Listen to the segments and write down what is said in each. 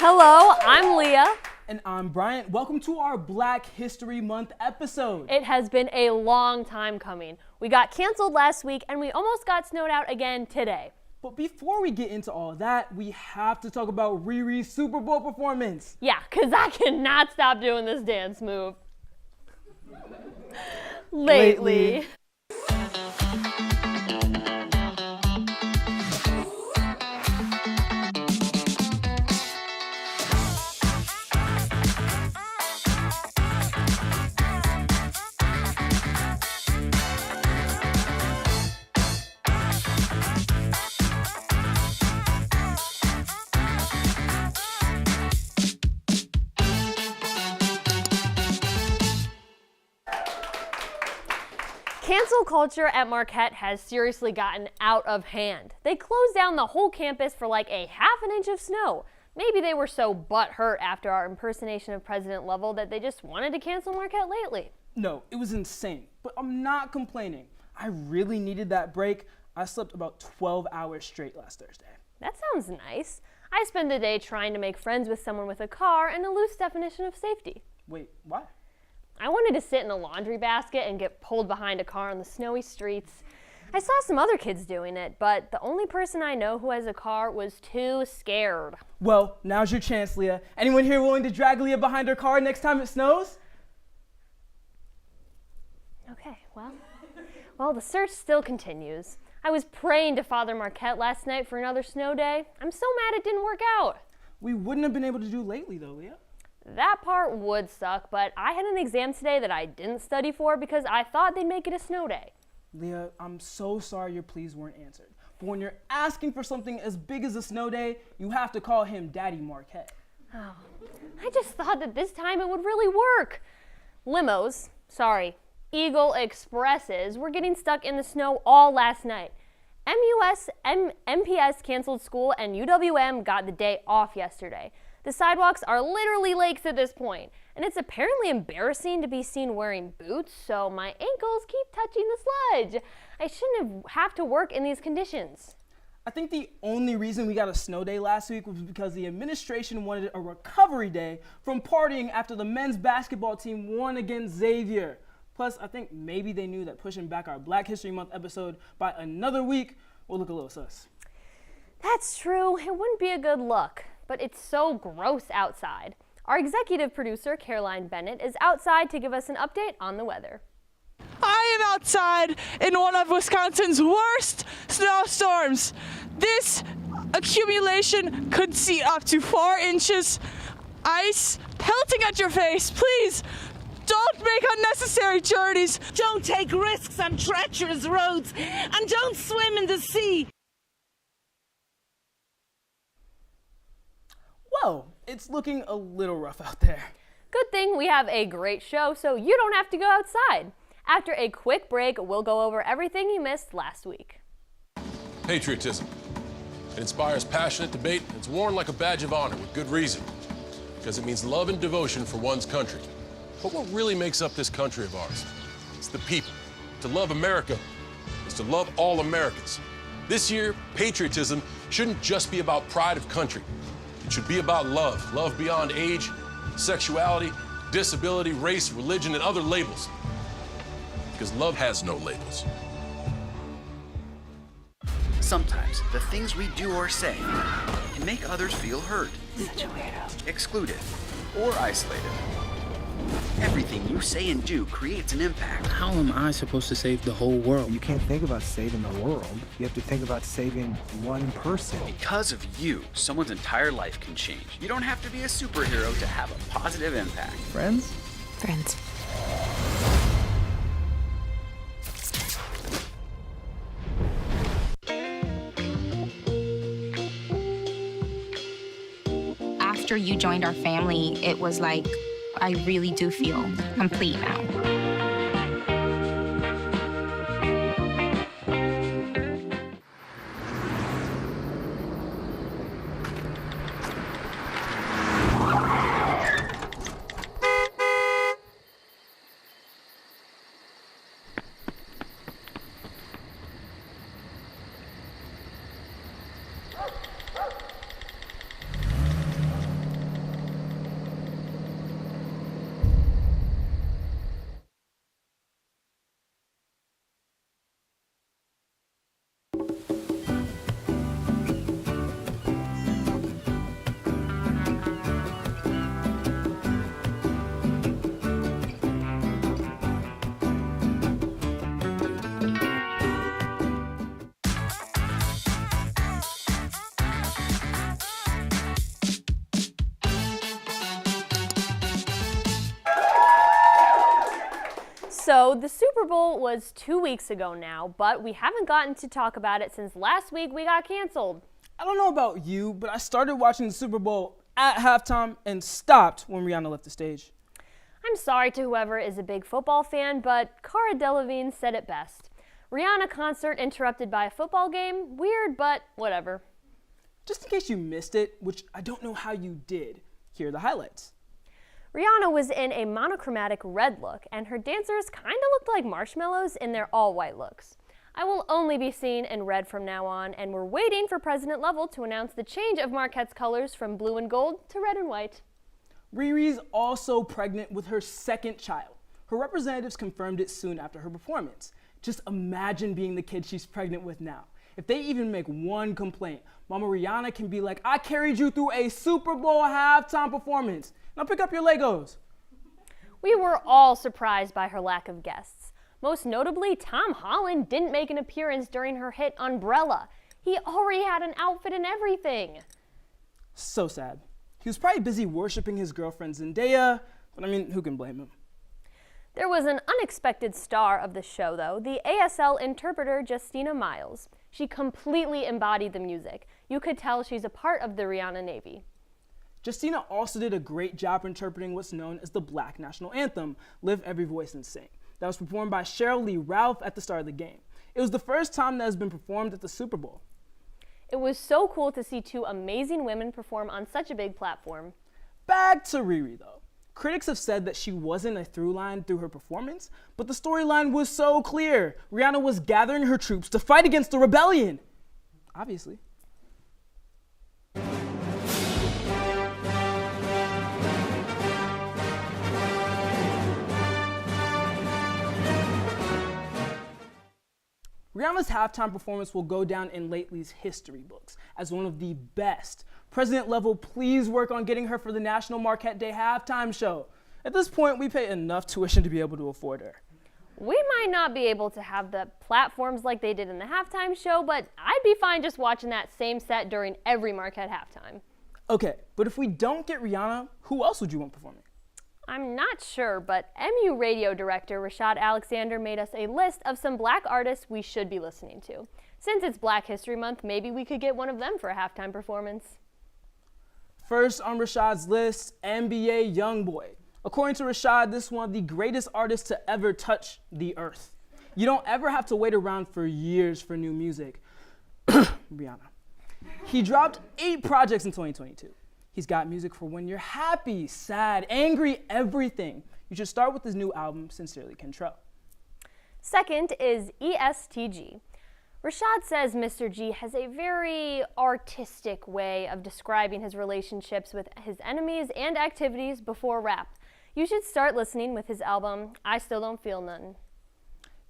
Hello, I'm Leah. And I'm Bryant. Welcome to our Black History Month episode. It has been a long time coming. We got canceled last week and we almost got snowed out again today. But before we get into all that, we have to talk about Riri's Super Bowl performance. Yeah, because I cannot stop doing this dance move. Lately. Cancel culture at Marquette has seriously gotten out of hand. They closed down the whole campus for like a half an inch of snow. Maybe they were so butthurt after our impersonation of President Lovell that they just wanted to cancel Marquette Lately. No, it was insane, but I'm not complaining. I really needed that break. I slept about 12 hours straight last Thursday. That sounds nice. I spent the day trying to make friends with someone with a car and a loose definition of safety. Wait, why? I wanted to sit in a laundry basket and get pulled behind a car on the snowy streets. I saw some other kids doing it, but the only person I know who has a car was too scared. Well, now's your chance, Leah. Anyone here willing to drag Leah behind her car next time it snows? Okay, well, the search still continues. I was praying to Father Marquette last night for another snow day. I'm so mad it didn't work out. We wouldn't have been able to do lately, though, Leah. That part would suck, but I had an exam today that I didn't study for because I thought they'd make it a snow day. Leah, I'm so sorry your pleas weren't answered. But when you're asking for something as big as a snow day, you have to call him Daddy Marquette. Oh, I just thought that this time it would really work. Eagle Expresses were getting stuck in the snow all last night. MPS canceled school and UWM got the day off yesterday. The sidewalks are literally lakes at this point, and it's apparently embarrassing to be seen wearing boots, so my ankles keep touching the sludge. I shouldn't have to work in these conditions. I think the only reason we got a snow day last week was because the administration wanted a recovery day from partying after the men's basketball team won against Xavier. Plus, I think maybe they knew that pushing back our Black History Month episode by another week will look a little sus. That's true. It wouldn't be a good look. But it's so gross outside. Our executive producer, Caroline Bennett, is outside to give us an update on the weather. I am outside in one of Wisconsin's worst snowstorms. This accumulation could see up to 4 inches ice pelting at your face. Please, don't make unnecessary journeys. Don't take risks on treacherous roads, and don't swim in the sea. Well, it's looking a little rough out there. Good thing we have a great show, so you don't have to go outside. After a quick break, we'll go over everything you missed last week. Patriotism. It inspires passionate debate, and it's worn like a badge of honor with good reason. Because it means love and devotion for one's country. But what really makes up this country of ours? It's the people. To love America is to love all Americans. This year, patriotism shouldn't just be about pride of country. It should be about love. Love beyond age, sexuality, disability, race, religion, and other labels. Because love has no labels. Sometimes the things we do or say can make others feel hurt, excluded, or isolated. Everything you say and do creates an impact. How am I supposed to save the whole world? You can't think about saving the world. You have to think about saving one person. Because of you, someone's entire life can change. You don't have to be a superhero to have a positive impact. Friends? Friends. After you joined our family, it was like, I really do feel complete now. So the Super Bowl was 2 weeks ago now, but we haven't gotten to talk about it since last week we got canceled. I don't know about you, but I started watching the Super Bowl at halftime and stopped when Rihanna left the stage. I'm sorry to whoever is a big football fan, but Cara Delevingne said it best. Rihanna concert interrupted by a football game? Weird, but whatever. Just in case you missed it, which I don't know how you did, here are the highlights. Rihanna was in a monochromatic red look, and her dancers kinda looked like marshmallows in their all-white looks. I will only be seen in red from now on, and we're waiting for President Lovell to announce the change of Marquette's colors from blue and gold to red and white. Riri's also pregnant with her second child. Her representatives confirmed it soon after her performance. Just imagine being the kid she's pregnant with now. If they even make one complaint, Mama Rihanna can be like, I carried you through a Super Bowl halftime performance. Now pick up your Legos. We were all surprised by her lack of guests. Most notably, Tom Holland didn't make an appearance during her hit Umbrella. He already had an outfit and everything. So sad. He was probably busy worshiping his girlfriend Zendaya, but I mean, who can blame him? There was an unexpected star of the show, though, the ASL interpreter Justina Miles. She completely embodied the music. You could tell she's a part of the Rihanna Navy. Justina also did a great job interpreting what's known as the Black National Anthem, Lift Every Voice and Sing. That was performed by Cheryl Lee Ralph at the start of the game. It was the first time that has been performed at the Super Bowl. It was so cool to see two amazing women perform on such a big platform. Back to Riri, though. Critics have said that she wasn't a through line through her performance, but the storyline was so clear. Rihanna was gathering her troops to fight against the rebellion. Obviously. Rihanna's halftime performance will go down in Lately's history books as one of the best. President Lovell, please work on getting her for the National Marquette Day halftime show. At this point, we pay enough tuition to be able to afford her. We might not be able to have the platforms like they did in the halftime show, but I'd be fine just watching that same set during every Marquette halftime. Okay, but if we don't get Rihanna, who else would you want performing? I'm not sure, but MU radio director Rashad Alexander made us a list of some black artists we should be listening to. Since it's Black History Month, maybe we could get one of them for a halftime performance. First on Rashad's list, NBA YoungBoy. According to Rashad, this is one of the greatest artists to ever touch the earth. You don't ever have to wait around for years for new music. Rihanna. He dropped 8 projects in 2022. He's got music for when you're happy, sad, angry, everything. You should start with his new album, Sincerely Kentrell. Second is ESTG. Rashad says Mr. G has a very artistic way of describing his relationships with his enemies and activities before rap. You should start listening with his album, I Still Don't Feel None.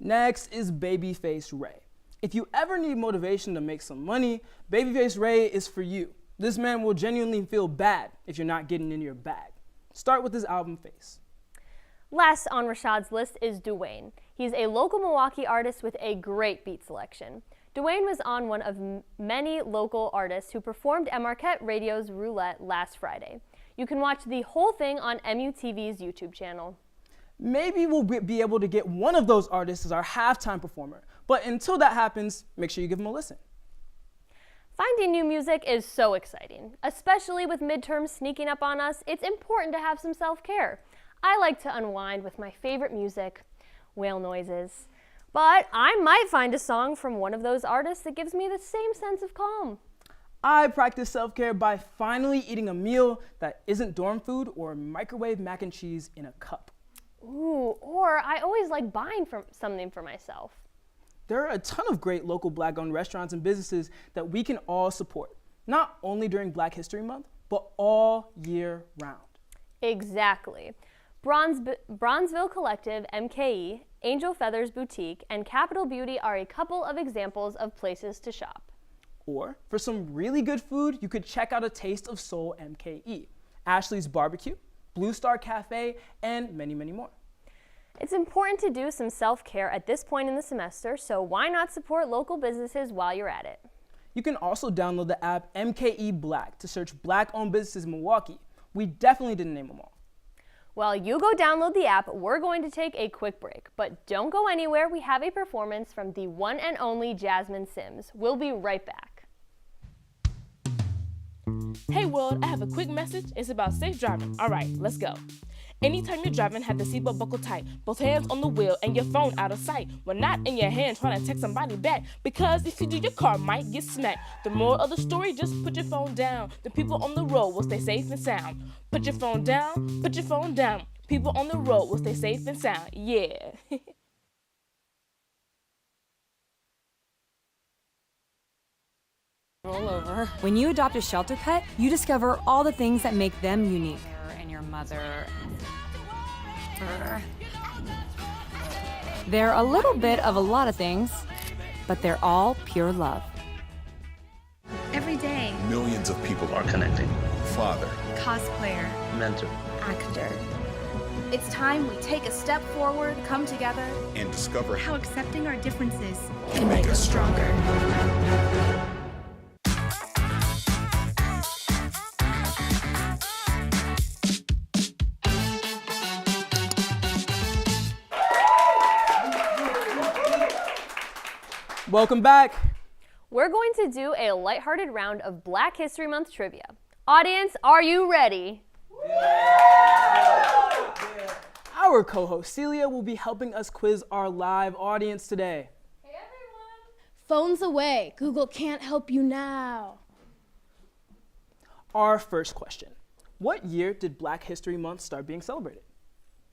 Next is Babyface Ray. If you ever need motivation to make some money, Babyface Ray is for you. This man will genuinely feel bad if you're not getting in your bag. Start with his album Face. Last on Rashad's list is Dwayne. He's a local Milwaukee artist with a great beat selection. Dwayne was on one of many local artists who performed at Marquette Radio's Roulette last Friday. You can watch the whole thing on MUTV's YouTube channel. Maybe we'll be able to get one of those artists as our halftime performer, but until that happens, make sure you give him a listen. Finding new music is so exciting. Especially with midterms sneaking up on us, it's important to have some self-care. I like to unwind with my favorite music, whale noises. But I might find a song from one of those artists that gives me the same sense of calm. I practice self-care by finally eating a meal that isn't dorm food or microwave mac and cheese in a cup. Ooh, or I always like buying something for myself. There are a ton of great local Black-owned restaurants and businesses that we can all support, not only during Black History Month, but all year round. Exactly. Bronzeville Collective, MKE, Angel Feathers Boutique, and Capital Beauty are a couple of examples of places to shop. Or, for some really good food, you could check out A Taste of Soul MKE, Ashley's Barbecue, Blue Star Cafe, and many, many more. It's important to do some self-care at this point in the semester, so why not support local businesses while you're at it? You can also download the app MKE Black to search Black-owned businesses in Milwaukee. We definitely didn't name them all. While you go download the app, we're going to take a quick break. But don't go anywhere. We have a performance from the one and only Jasmine Sims. We'll be right back. Hey world, I have a quick message. It's about safe driving. All right, let's go. Anytime you're driving, have the seatbelt buckled tight. Both hands on the wheel and your phone out of sight. When not in your hand trying to text somebody back. Because if you do, your car might get smacked. The moral of the story, just put your phone down. The people on the road will stay safe and sound. Put your phone down, put your phone down. People on the road will stay safe and sound. Yeah. Roll over. When you adopt a shelter pet, you discover all the things that make them unique. And your mother. They're a little bit of a lot of things, but they're all pure love. Every day, millions of people are connecting. Father, cosplayer, mentor, actor. It's time we take a step forward, come together, and discover how accepting our differences can make us stronger. Welcome back. We're going to do a lighthearted round of Black History Month trivia. Audience, are you ready? Our co-host Celia will be helping us quiz our live audience today. Hey everyone! Phones away. Google can't help you now. Our first question. What year did Black History Month start being celebrated?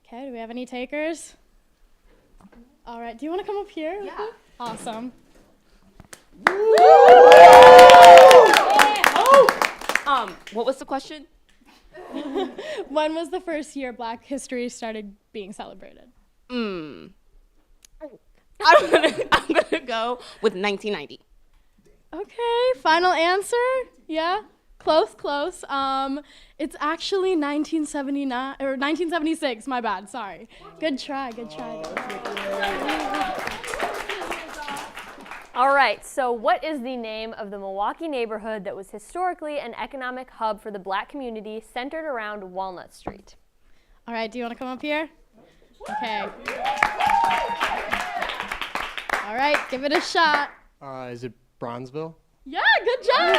Okay, do we have any takers? All right, do you want to come up here? Yeah. Awesome. What was the question? When was the first year Black history started being celebrated? I'm gonna go with 1990. Okay, final answer? Yeah? Close. It's actually 1979 or 1976, my bad, sorry. Good try. All right, so what is the name of the Milwaukee neighborhood that was historically an economic hub for the Black community centered around Walnut Street? All right, do you want to come up here? Okay. All right, give it a shot. Is it Bronzeville? Yeah, good job.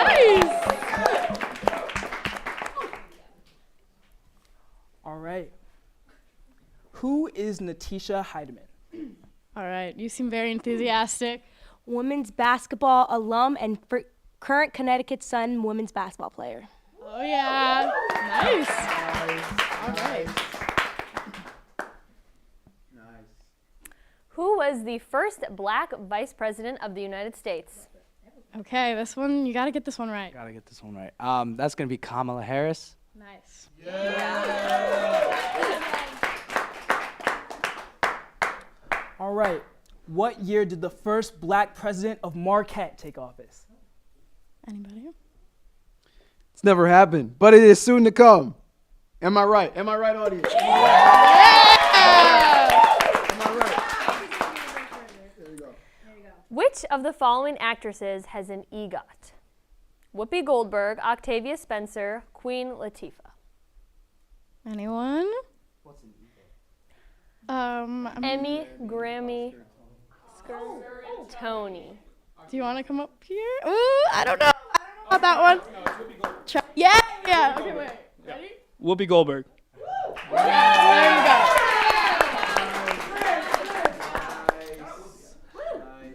Nice. All right. Who is Natisha Heidemann? All right, you seem very enthusiastic. Women's basketball alum and current Connecticut Sun women's basketball player. Oh yeah, nice. All right. Who was the first Black vice president of the United States? Okay, this one, you gotta get this one right. Gotta get this one right. That's gonna be Kamala Harris. Nice. All right. What year did the first Black president of Marquette take office? Anybody? It's never happened, but it is soon to come. Am I right? Am I right, audience? Yeah! Am I right? There you go. Which of the following actresses has an EGOT? Whoopi Goldberg, Octavia Spencer, Queen Latifah. Anyone? What's an EGOT? Emmy, Grammy, Tony. Do you want to come up here? Ooh, I don't know about that one. Yeah. Okay, wait. Ready? Whoopi Goldberg. There you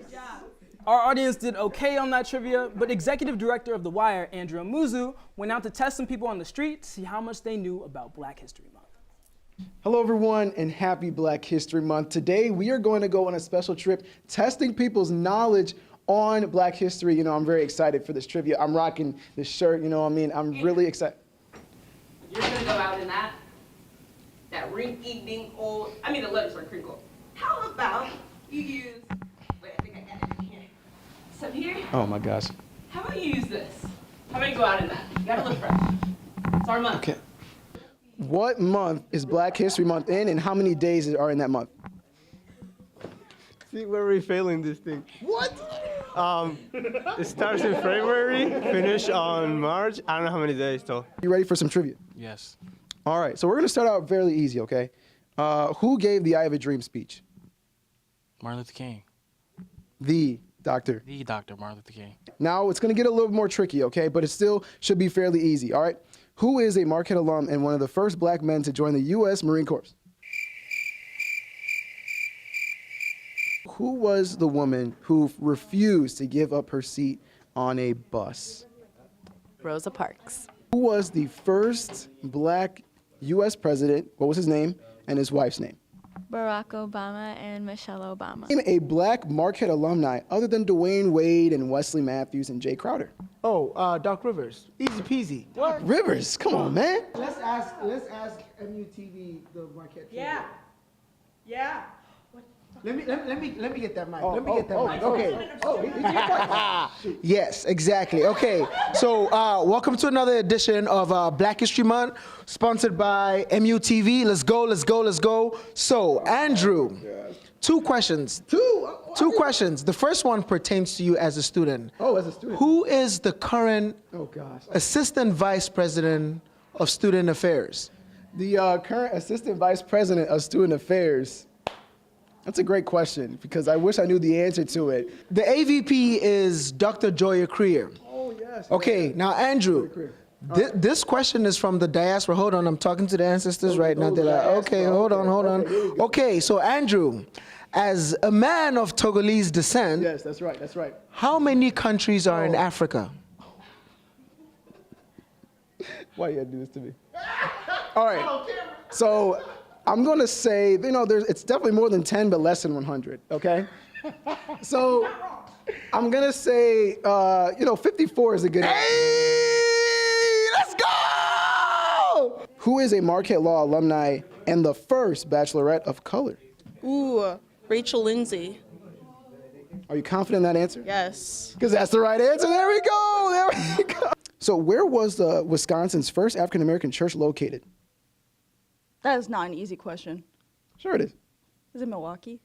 go. Our audience did okay on that trivia, but executive director of The Wire, Andrea Muzu, went out to test some people on the street to see how much they knew about Black History Month. Hello, everyone, and happy Black History Month. Today, we are going to go on a special trip testing people's knowledge on Black history. You know, I'm very excited for this trivia. I'm rocking this shirt, you know what I mean? I'm really excited. You're gonna go out in that ring-eating old, the letters are crinkle. How about you use, wait, I think I got it in here. So here, Oh my gosh. how about you use this? How about you go out in that? You gotta look fresh. It's our month. Okay. What month is Black History Month in, and how many days are in that month? See, we're already failing this thing. What? It starts in February, finish on March. I don't know how many days though. You ready for some trivia? Yes. All right, so we're going to start out fairly easy, okay? Who gave the I Have a Dream speech? Martin Luther King. The doctor. The Dr. Martin Luther King. Now, it's going to get a little more tricky, okay? But it still should be fairly easy, all right? Who is a Marquette alum and one of the first black men to join the U.S. Marine Corps? Who was the woman who refused to give up her seat on a bus? Rosa Parks. Who was the first black U.S. president? What was his name and his wife's name? Barack Obama and Michelle Obama. Name a black Marquette alumni other than Dwayne Wade and Wesley Matthews and Jay Crowder. Oh, Doc Rivers. Easy peasy. Doc Rivers, come on, man. Let's ask MUTV the Marquette. Yeah. Yeah. Let me get that mic. Oh, Let me get that mic. Okay. Yes, exactly. Okay, so welcome to another edition of Black History Month, sponsored by MUTV. Let's go, let's go, let's go. So, Andrew, two questions. Two questions. The first one pertains to you as a student. Oh, as a student. Who is the current Assistant Vice President of Student Affairs? The current Assistant Vice President of Student Affairs. That's a great question because I wish I knew the answer to it. The AVP is Dr. Joya Creer. Oh, yes. Okay, now, Andrew, this question is from the diaspora. Hold on, I'm talking to the ancestors right now. Okay, hold on. Okay, so, Andrew, as a man of Togolese descent, yes, that's right. how many countries are in Africa? Why you gotta do this to me? All right, so I'm gonna say, it's definitely more than 10, but less than 100, okay? So I'm gonna say, 54 is a good answer. Hey, let's go! Who is a Marquette Law alumni and the first bachelorette of color? Ooh, Rachel Lindsay. Are you confident in that answer? Yes. Because that's the right answer. There we go. So where was the Wisconsin's first African-American church located? That is not an easy question. Sure it is. Is it Milwaukee?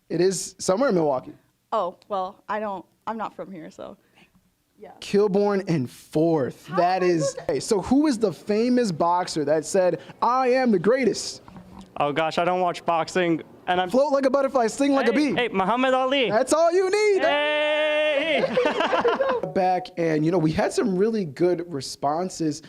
It is somewhere in Milwaukee. Oh, well, I'm not from here, so. Yeah. Kilbourne and Fourth. That is. Okay, so who is the famous boxer that said, "I am the greatest"? Oh gosh, I don't watch boxing, and I'm float like a butterfly, sting like a bee. Hey, Muhammad Ali. That's all you need. Hey. Back, and we had some really good responses.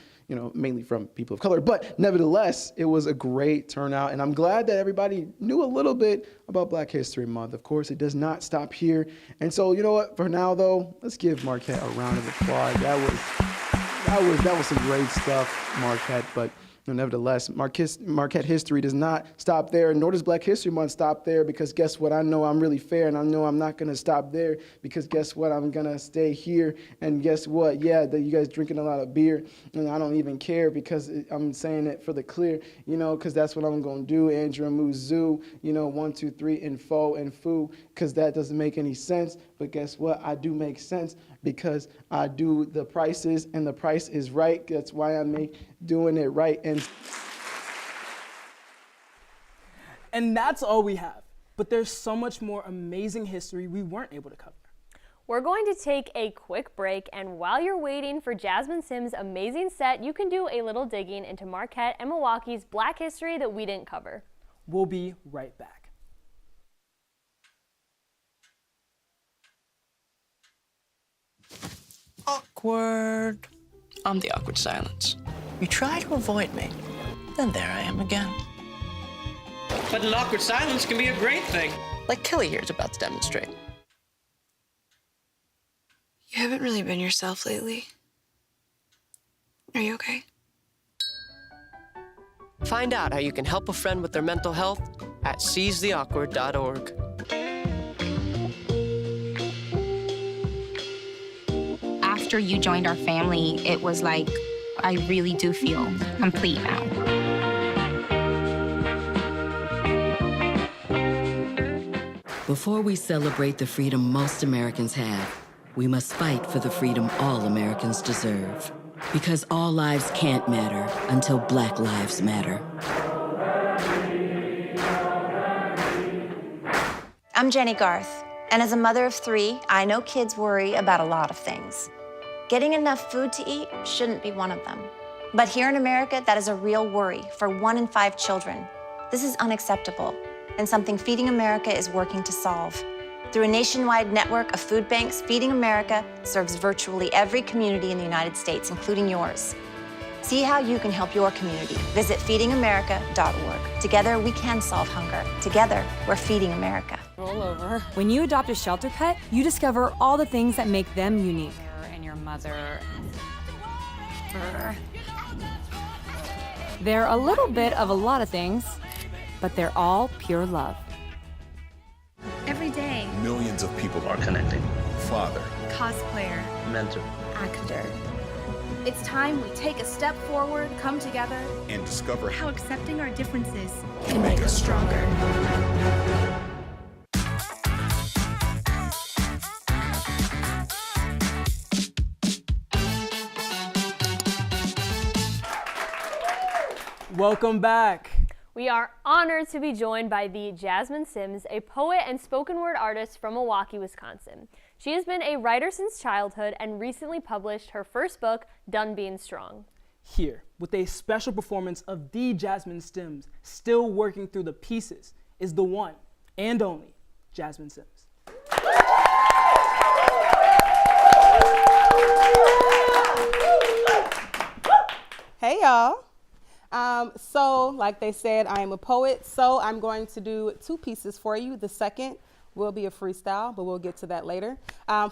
Mainly from people of color, but nevertheless, it was a great turnout, and I'm glad that everybody knew a little bit about Black History Month. Of course, it does not stop here, and so you know what? For now, though, let's give Marquette a round of applause. That was some great stuff, Marquette. But nevertheless, Marquette history does not stop there, nor does Black History Month stop there, because guess what? I know I'm really fair, and I know I'm not going to stop there, because guess what? I'm going to stay here, and guess what? Yeah, you guys drinking a lot of beer, and I don't even care, because I'm saying it for the clear, because that's what I'm going to do. Andrew Muzu, 1, 2, 3, and 4, and foo, because that doesn't make any sense, but guess what? I do make sense, because I do the prices, and the price is right. That's why I'm doing it right. And that's all we have. But there's so much more amazing history we weren't able to cover. We're going to take a quick break, and while you're waiting for Jasmine Sims' amazing set, you can do a little digging into Marquette and Milwaukee's Black history that we didn't cover. We'll be right back. Awkward. I'm the awkward silence. You try to avoid me, then there I am again. But an awkward silence can be a great thing. Like Kelly here is about to demonstrate. You haven't really been yourself lately. Are you okay? Find out how you can help a friend with their mental health at seizetheawkward.org. After you joined our family, it was like, I really do feel complete now. Before we celebrate the freedom most Americans have, we must fight for the freedom all Americans deserve. Because all lives can't matter until Black lives matter. I'm Jenny Garth, and as a mother of 3, I know kids worry about a lot of things. Getting enough food to eat shouldn't be one of them. But here in America, that is a real worry for 1 in 5 children. This is unacceptable and something Feeding America is working to solve. Through a nationwide network of food banks, Feeding America serves virtually every community in the United States, including yours. See how you can help your community. Visit feedingamerica.org. Together, we can solve hunger. Together, we're Feeding America. Roll over. When you adopt a shelter pet, you discover all the things that make them unique. And your mother. They're a little bit of a lot of things, but they're all pure love. Every day, Millions of people are connecting. Father, cosplayer, Mentor. actor. It's time we take a step forward, come together, and discover how accepting our differences can make us stronger. Welcome back. We are honored to be joined by the Jasmine Sims, a poet and spoken word artist from Milwaukee, Wisconsin. She has been a writer since childhood and recently published her first book, Done Being Strong. Here, with a special performance of the Jasmine Sims, still working through the pieces, is the one and only Jasmine Sims. Hey y'all. So like they said, I am a poet, so I'm going to do 2 pieces for you. The second will be a freestyle, but we'll get to that later.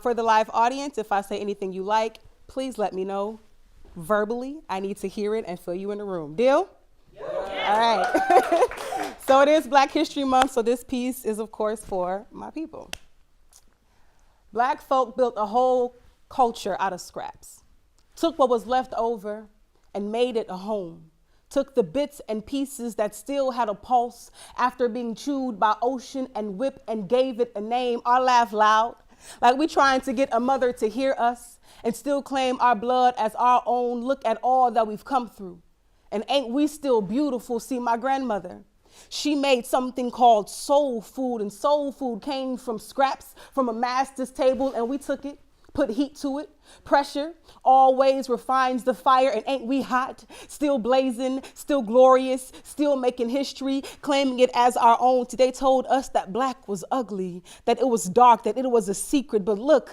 For the live audience, if I say anything you like, please let me know verbally. I need to hear it and feel you in the room. Deal? Yeah. All right. So it is Black History Month, so this piece is of course for my people. Black folk built a whole culture out of scraps. Took what was left over and made it a home. Took the bits and pieces that still had a pulse after being chewed by ocean and whip and gave it a name. I laugh loud, like we trying to get a mother to hear us and still claim our blood as our own. Look at all that we've come through. And ain't we still beautiful? See, my grandmother, she made something called soul food, and soul food came from scraps from a master's table, and we took it, put heat to it. Pressure always refines the fire, and ain't we hot? Still blazing, still glorious, still making history, claiming it as our own. Today told us that black was ugly, that it was dark, that it was a secret. But look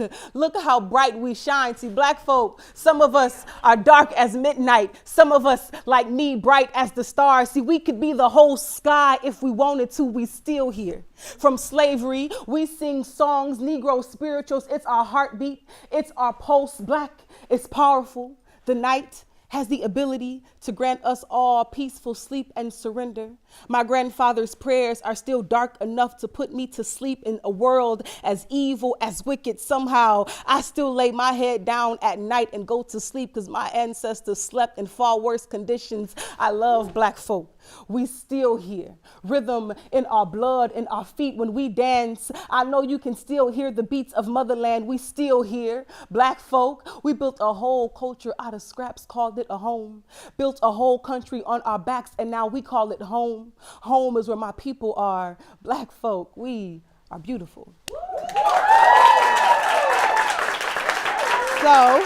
how bright we shine. See, black folk, some of us are dark as midnight. Some of us, like me, bright as the stars. See, we could be the whole sky if we wanted to. We still here. From slavery, we sing songs, Negro spirituals. It's our heartbeat. It's our pulse. Black is powerful. The night has the ability to grant us all peaceful sleep and surrender. My grandfather's prayers are still dark enough to put me to sleep in a world as evil, as wicked. Somehow I still lay my head down at night and go to sleep because my ancestors slept in far worse conditions. I love black folk. We still here. Rhythm in our blood, in our feet when we dance. I know you can still hear the beats of motherland. We still here. Black folk, we built a whole culture out of scraps, called it a home. Built a whole country on our backs, and now we call it home. Home is where my people are. Black folk, we are beautiful. So,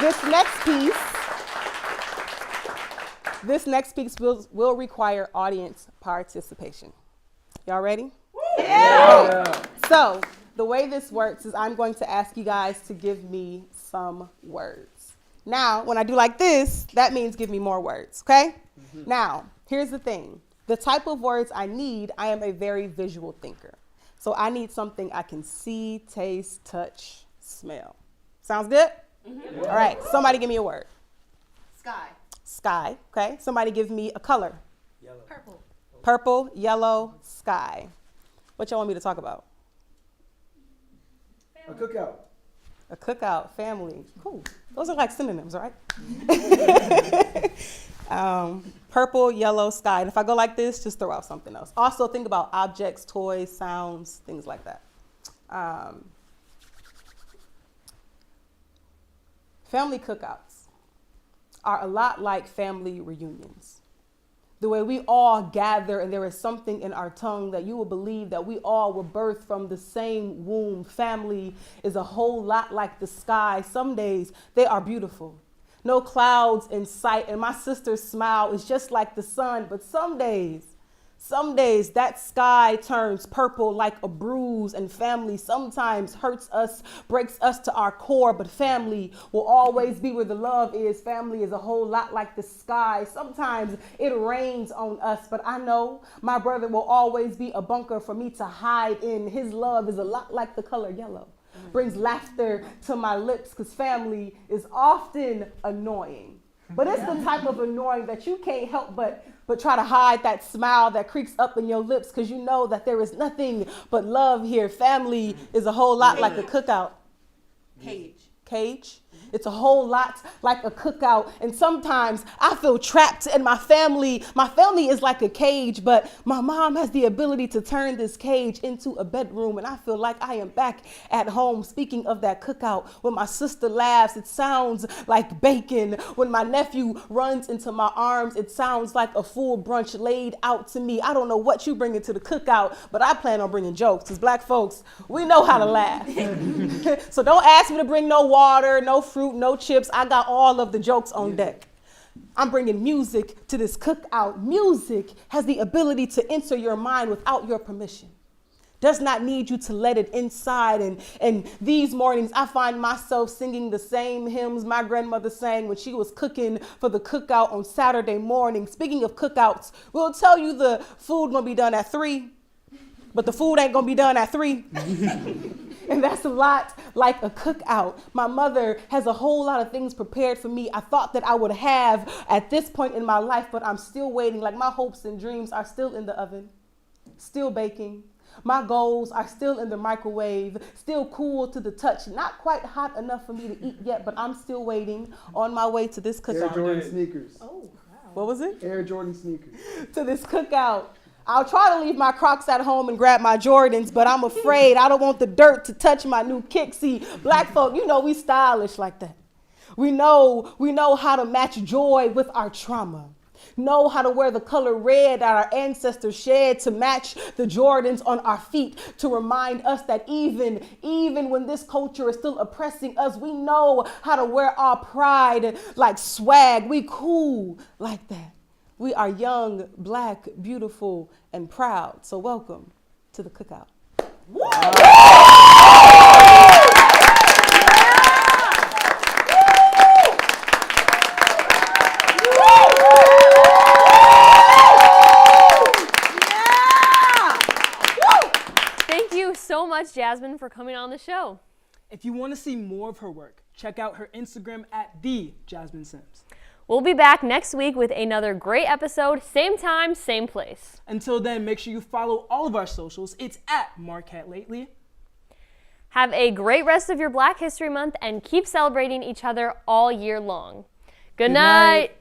this next piece will require audience participation. Y'all ready? Yeah. So, the way this works is I'm going to ask you guys to give me some words. Now, when I do like this, that means give me more words, okay? Mm-hmm. Now, here's the thing. The type of words I need, I am a very visual thinker. So I need something I can see, taste, touch, smell. Sounds good? Mm-hmm. All right, somebody give me a word. sky, Sky, okay? Somebody give me a color. yellow, purple, Purple, yellow, sky. What y'all want me to talk about? A cookout. A cookout, family. Cool. Those are like synonyms, right? Purple, yellow, sky. And if I go like this, just throw out something else. Also think about objects, toys, sounds, things like that. Family cookouts are a lot like family reunions. The way we all gather and there is something in our tongue that you will believe that we all were birthed from the same womb. Family is a whole lot like the sky. Some days they are beautiful. no clouds in sight, and my sister's smile is just like the sun. But some days that sky turns purple like a bruise, and family sometimes hurts us, breaks us to our core, but family will always be where the love is. Family is a whole lot like the sky. Sometimes it rains on us, but I know my brother will always be a bunker for me to hide in. His love is a lot like the color yellow. Brings laughter to my lips, because family is often annoying. But it's the type of annoying that you can't help but try to hide that smile that creeps up in your lips, because you know that there is nothing but love here. Family is a whole lot like a cookout. Cage. It's a whole lot like a cookout. And sometimes I feel trapped in my family. My family is like a cage, but my mom has the ability to turn this cage into a bedroom. And I feel like I am back at home. Speaking of that cookout, when my sister laughs, it sounds like bacon. When my nephew runs into my arms, it sounds like a full brunch laid out to me. I don't know what you bring into the cookout, but I plan on bringing jokes, because Black folks, we know how to laugh. So don't ask me to bring no water, no fruit, no chips. I got all of the jokes on deck. I'm bringing music to this cookout. Music has the ability to enter your mind without your permission. Does not need you to let it inside. And these mornings, I find myself singing the same hymns my grandmother sang when she was cooking for the cookout on Saturday morning. Speaking of cookouts, we'll tell you the food gonna be done at 3, but the food ain't gonna be done at 3. And that's a lot like a cookout. My mother has a whole lot of things prepared for me I thought that I would have at this point in my life, but I'm still waiting. Like, my hopes and dreams are still in the oven, still baking. My goals are still in the microwave, still cool to the touch, not quite hot enough for me to eat yet, but I'm still waiting on my way to this cookout. Air Jordan sneakers. Oh, wow. What was it? Air Jordan sneakers. To this cookout. I'll try to leave my Crocs at home and grab my Jordans, but I'm afraid I don't want the dirt to touch my new kicks. See, Black folk, you know we stylish like that. We know how to match joy with our trauma. Know how to wear the color red that our ancestors shed to match the Jordans on our feet, to remind us that even when this culture is still oppressing us, we know how to wear our pride like swag. We cool like that. We are young, Black, beautiful, and proud. So welcome to the cookout. Thank you so much, Jasmine, for coming on the show. If you want to see more of her work, check out her Instagram at @Jasmine Sims. We'll be back next week with another great episode, same time, same place. Until then, make sure you follow all of our socials. It's at Marquette Lately. Have a great rest of your Black History Month and keep celebrating each other all year long. Good night.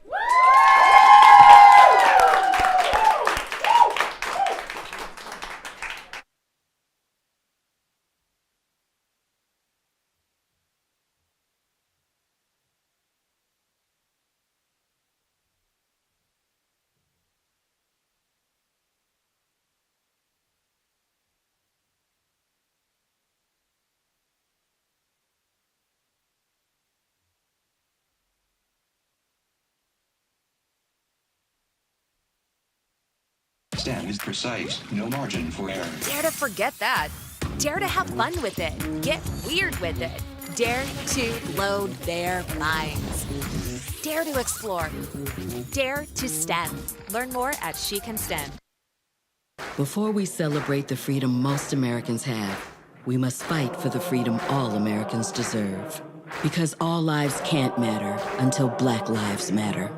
Stem is precise, no margin for error. Dare to forget that. Dare to have fun with it. Get weird with it. Dare to load their minds. Dare to explore. Dare to STEM. Learn more at She Can STEM. Before we celebrate the freedom most Americans have, we must fight for the freedom all Americans deserve. Because all lives can't matter until Black lives matter.